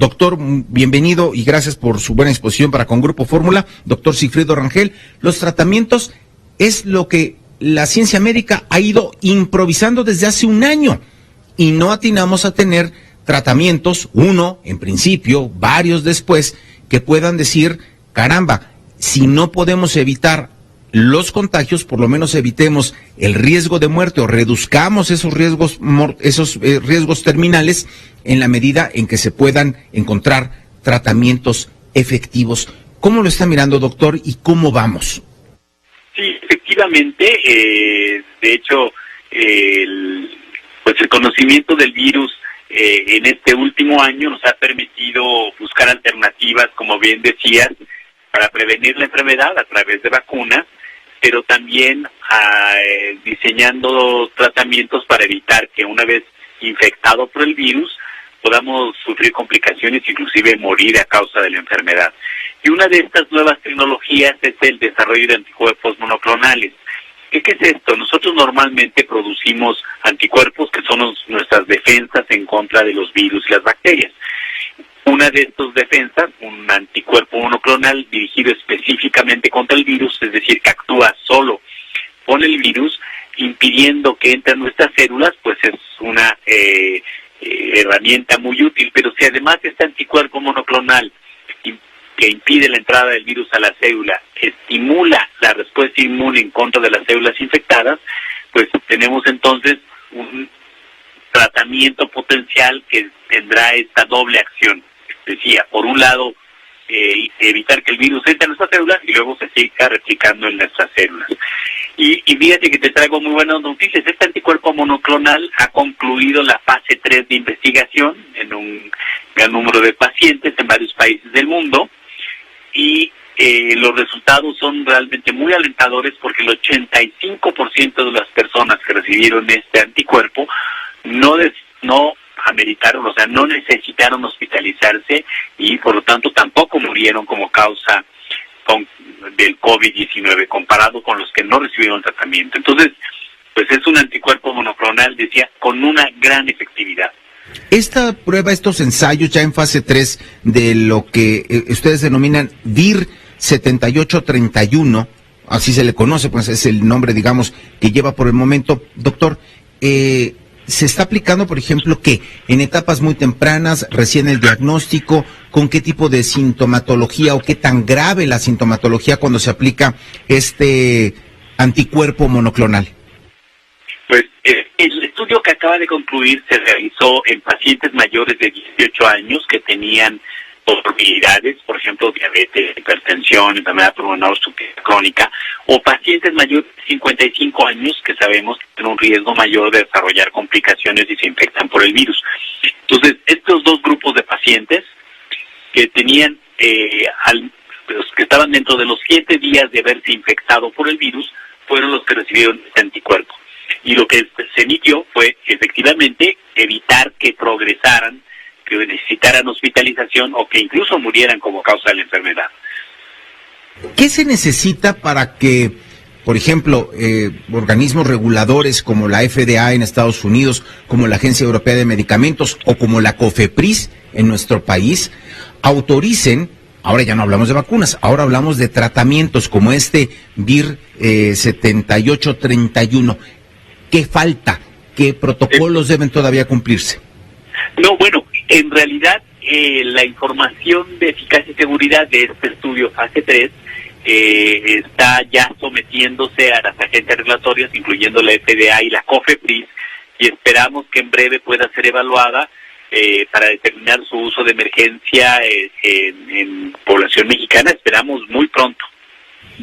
Doctor, bienvenido y gracias por su buena exposición para con Grupo Fórmula. Doctor Sigfrido Rangel, los tratamientos es lo que la ciencia médica ha ido improvisando desde hace un año y no atinamos a tener tratamientos, uno en principio, varios después, que puedan decir, caramba, si no podemos evitar los contagios, por lo menos evitemos el riesgo de muerte o reduzcamos esos riesgos terminales en la medida en que se puedan encontrar tratamientos efectivos. ¿Cómo lo está mirando, doctor, y cómo vamos? Sí, efectivamente, de hecho, el conocimiento del virus en este último año nos ha permitido buscar alternativas, como bien decías, para prevenir la enfermedad a través de vacunas, pero también diseñando tratamientos para evitar que una vez infectado por el virus podamos sufrir complicaciones, inclusive morir a causa de la enfermedad. Y una de estas nuevas tecnologías es el desarrollo de anticuerpos monoclonales. ¿Qué es esto? Nosotros normalmente producimos anticuerpos que son nuestras defensas en contra de los virus y las bacterias. Una de estas defensas, un anticuerpo monoclonal dirigido específicamente contra el virus, es decir, que actúa solo con el virus, impidiendo que entre en nuestras células, pues es una herramienta muy útil. Pero si además este anticuerpo monoclonal que impide la entrada del virus a la célula estimula la respuesta inmune en contra de las células infectadas, pues tenemos entonces un tratamiento potencial que tendrá esta doble acción. Decía, por un lado, evitar que el virus entre en nuestras células y luego se siga replicando en nuestras células. Y fíjate que te traigo muy buenas noticias. Este anticuerpo monoclonal ha concluido la fase 3 de investigación en un gran número de pacientes en varios países del mundo y los resultados son realmente muy alentadores porque el 85% de las personas que recibieron este anticuerpo no ameritaron, o sea, no necesitaron hospitalizarse y por lo tanto tampoco murieron como causa del COVID-19 comparado con los que no recibieron tratamiento. Entonces, pues es un anticuerpo monoclonal, decía, con una gran efectividad. Esta prueba, estos ensayos ya en fase 3 de lo que ustedes denominan VIR 7831, así se le conoce, pues es el nombre, digamos, que lleva por el momento, doctor, ¿se está aplicando, por ejemplo, que en etapas muy tempranas, recién el diagnóstico, con qué tipo de sintomatología o qué tan grave la sintomatología cuando se aplica este anticuerpo monoclonal? Pues el estudio que acaba de concluir se realizó en pacientes mayores de 18 años que tenían comorbilidades, por ejemplo, diabetes, hipertensión, enfermedad pulmonar crónica, o pacientes mayores de 55 años que sabemos que tienen un riesgo mayor de desarrollar complicaciones si se infectan por el virus. Entonces, estos dos grupos de pacientes que tenían, los que estaban dentro de los 7 días de haberse infectado por el virus, fueron los que recibieron este anticuerpo. Y lo que se emitió fue, efectivamente, evitar que progresaran, que necesitaran hospitalización o que incluso murieran como causa de la enfermedad. ¿Qué se necesita para que, por ejemplo, organismos reguladores como la FDA en Estados Unidos, como la Agencia Europea de Medicamentos o como la COFEPRIS en nuestro país, autoricen, ahora ya no hablamos de vacunas, ahora hablamos de tratamientos como este VIR 7831? ¿Qué falta? ¿Qué protocolos deben todavía cumplirse? No, bueno, en realidad la información de eficacia y seguridad de este estudio fase 3 está ya sometiéndose a las agencias regulatorias, incluyendo la FDA y la COFEPRIS, y esperamos que en breve pueda ser evaluada para determinar su uso de emergencia en población mexicana. Esperamos muy pronto.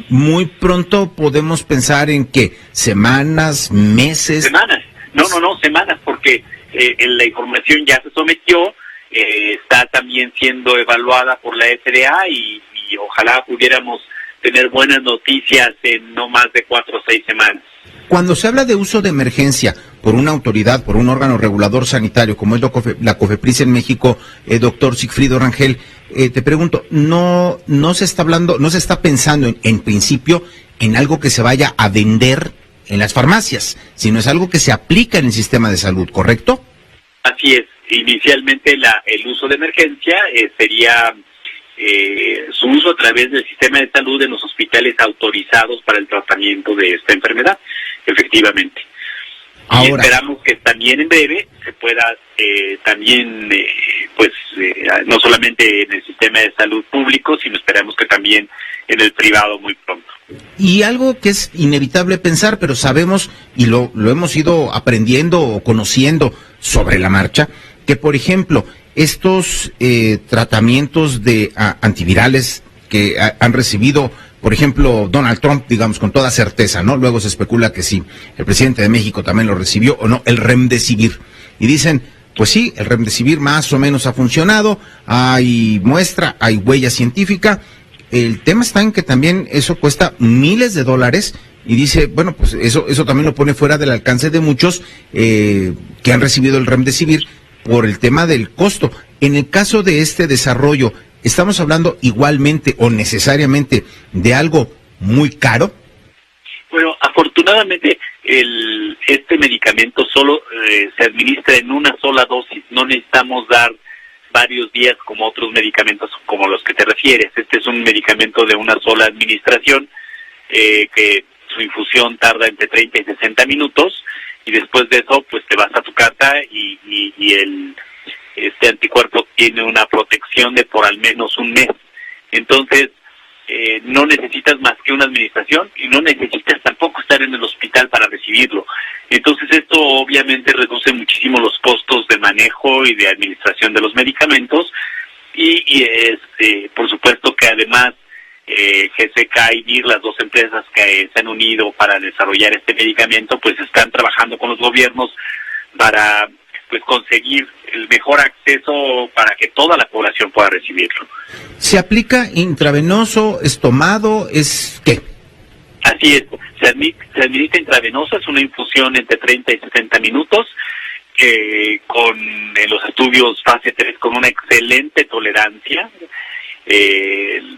Muy pronto podemos pensar en que semanas, meses. Semanas, no, semanas, porque la información ya se sometió, está también siendo evaluada por la FDA y ojalá pudiéramos tener buenas noticias en no más de 4 o 6 semanas. Cuando se habla de uso de emergencia por una autoridad, por un órgano regulador sanitario, como es la COFEPRIS en México, doctor Sigfrido Rangel, te pregunto, no se está pensando en principio en algo que se vaya a vender en las farmacias, sino es algo que se aplica en el sistema de salud, ¿correcto? Así es. Inicialmente el uso de emergencia sería su uso a través del sistema de salud en los hospitales autorizados para el tratamiento de esta enfermedad, efectivamente. Ahora, y esperamos que también en breve se pueda no solamente en el sistema de salud público, sino esperamos que también en el privado muy pronto. Y algo que es inevitable pensar, pero sabemos y lo hemos ido aprendiendo o conociendo sobre la marcha, que por ejemplo estos tratamientos de antivirales que han recibido, por ejemplo, Donald Trump, digamos, con toda certeza, ¿no? Luego se especula que sí, el presidente de México también lo recibió o no, el Remdesivir. Y dicen, pues sí, el Remdesivir más o menos ha funcionado, hay muestra, hay huella científica. El tema está en que también eso cuesta miles de dólares y dice, bueno, pues eso también lo pone fuera del alcance de muchos que han recibido el Remdesivir por el tema del costo. En el caso de este desarrollo, ¿estamos hablando igualmente o necesariamente de algo muy caro? Bueno, afortunadamente este medicamento solo se administra en una sola dosis. No necesitamos dar varios días como otros medicamentos como los que te refieres. Este es un medicamento de una sola administración que su infusión tarda entre 30 y 60 minutos y después de eso pues te vas a tu casa y este anticuerpo tiene una protección de por al menos un mes. Entonces no necesitas más que una administración y no necesitas tampoco estar en el hospital para recibirlo. Entonces esto obviamente reduce muchísimo los costos de manejo y de administración de los medicamentos y por supuesto que además GSK y Vir, las dos empresas que se han unido para desarrollar este medicamento, pues están trabajando con los gobiernos para pues conseguir el mejor acceso para que toda la población pueda recibirlo. ¿Se aplica intravenoso, es tomado, es qué? Así es, se administra intravenoso, es una infusión entre 30 y 60 minutos, en los estudios fase 3 con una excelente tolerancia,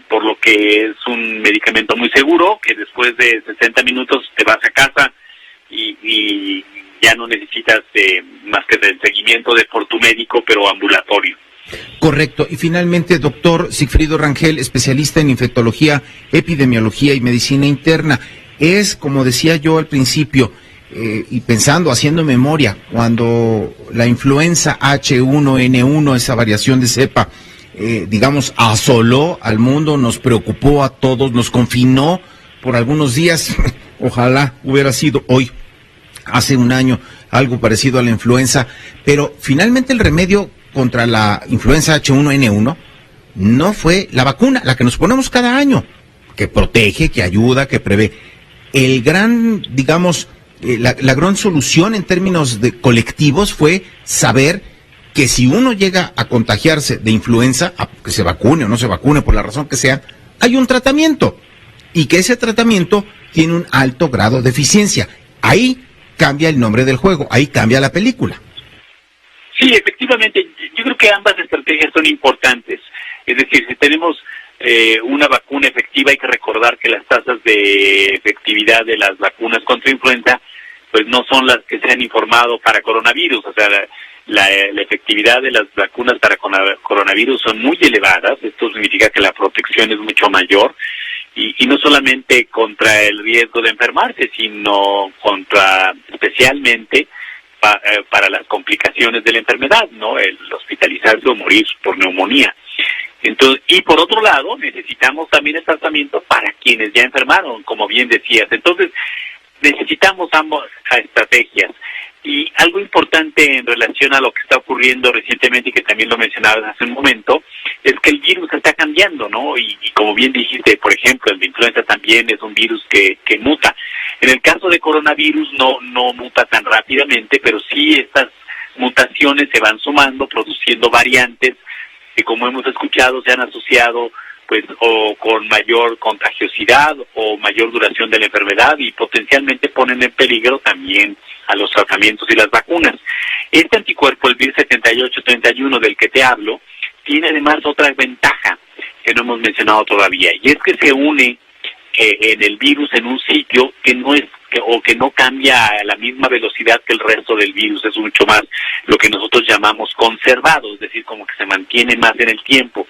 por lo que es un medicamento muy seguro, que después de 60 minutos te vas a casa y ya no necesitas más que del seguimiento por tu médico, pero ambulatorio. Correcto. Y finalmente, doctor Sigfrido Rangel, especialista en infectología, epidemiología y medicina interna. Es, como decía yo al principio, y pensando, haciendo memoria, cuando la influenza H1N1, esa variación de cepa, digamos, asoló al mundo, nos preocupó a todos, nos confinó por algunos días. Ojalá hubiera sido hoy, hace un año, algo parecido a la influenza, pero finalmente el remedio contra la influenza H1N1 no fue la vacuna, la que nos ponemos cada año, que protege, que ayuda, que prevé. El gran, digamos, la gran solución en términos de colectivos fue saber que si uno llega a contagiarse de influenza, que se vacune o no se vacune, por la razón que sea, hay un tratamiento, y que ese tratamiento tiene un alto grado de eficiencia. Ahí cambia el nombre del juego, ahí cambia la película. Sí, efectivamente, yo creo que ambas estrategias son importantes. Es decir, si tenemos una vacuna efectiva, hay que recordar que las tasas de efectividad de las vacunas contra influenza pues no son las que se han informado para coronavirus. O sea, la efectividad de las vacunas para coronavirus son muy elevadas. Esto significa que la protección es mucho mayor. Y no solamente contra el riesgo de enfermarse, sino especialmente para las complicaciones de la enfermedad, ¿no? El hospitalizarse o morir por neumonía. Entonces, y por otro lado, necesitamos también el tratamiento para quienes ya enfermaron, como bien decías. Entonces, necesitamos ambas estrategias. Y algo importante en relación a lo que está ocurriendo recientemente, y que también lo mencionabas hace un momento, es que el virus está cambiando, ¿no? Y como bien dijiste, por ejemplo, el de influenza también es un virus que muta. En el caso de coronavirus no muta tan rápidamente, pero sí estas mutaciones se van sumando, produciendo variantes que, como hemos escuchado, se han asociado pues o con mayor contagiosidad o mayor duración de la enfermedad y potencialmente ponen en peligro también a los tratamientos y las vacunas. Este anticuerpo, el Vir 7831 del que te hablo, tiene además otra ventaja que no hemos mencionado todavía, y es que se une en el virus en un sitio que no es que no cambia a la misma velocidad que el resto del virus, es mucho más lo que nosotros llamamos conservado, es decir, como que se mantiene más en el tiempo.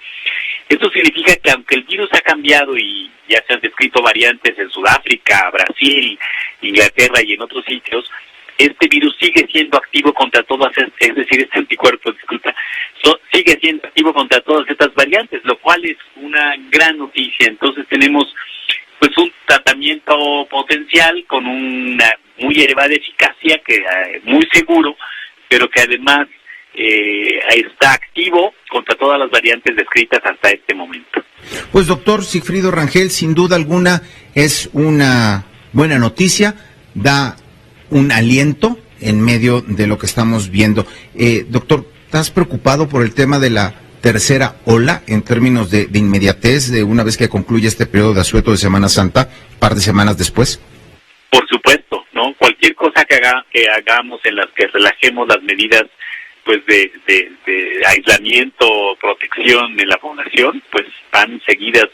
Esto significa que aunque el virus ha cambiado y ya se han descrito variantes en Sudáfrica, Brasil, Inglaterra y en otros sitios, este virus sigue siendo activo contra todas, es decir, este anticuerpo, sigue siendo activo contra todas estas variantes, lo cual es una gran noticia. Entonces tenemos pues un tratamiento potencial con una muy elevada eficacia, que muy seguro, pero que además está activo contra todas las variantes descritas hasta este momento. Pues doctor Sigfrido Rangel, sin duda alguna es una buena noticia, da un aliento en medio de lo que estamos viendo. Doctor, ¿estás preocupado por el tema de la tercera ola en términos de inmediatez, de una vez que concluye este periodo de asueto de Semana Santa, un par de semanas después? Por supuesto, ¿no? Cualquier cosa que hagamos en las que relajemos las medidas pues de aislamiento o protección de la población, pues van seguidas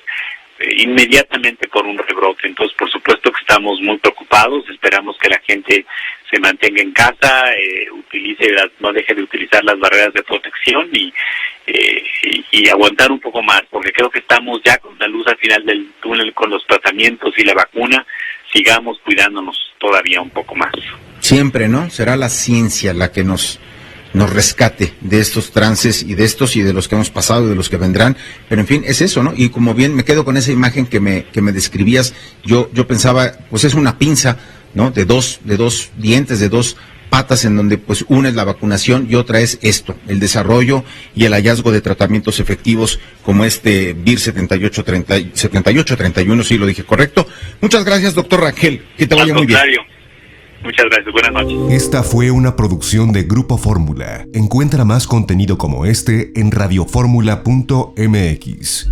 inmediatamente por un rebrote. Entonces, por supuesto que estamos muy preocupados, esperamos que la gente se mantenga en casa, no deje de utilizar las barreras de protección y aguantar un poco más, porque creo que estamos ya con la luz al final del túnel con los tratamientos y la vacuna. Sigamos cuidándonos todavía un poco más. Siempre, ¿no? Será la ciencia la que nos rescate de estos trances y de los que hemos pasado y de los que vendrán, pero en fin, es eso, ¿no? Y como bien me quedo con esa imagen que me describías, yo pensaba, pues es una pinza, ¿no? De dos dientes, de dos patas, en donde pues una es la vacunación y otra es esto, el desarrollo y el hallazgo de tratamientos efectivos como este VIR 7831, sí lo dije correcto. Muchas gracias, doctor Rangel, que te vaya muy bien. Muchas gracias, buenas noches. Esta fue una producción de Grupo Fórmula. Encuentra más contenido como este en radioformula.mx.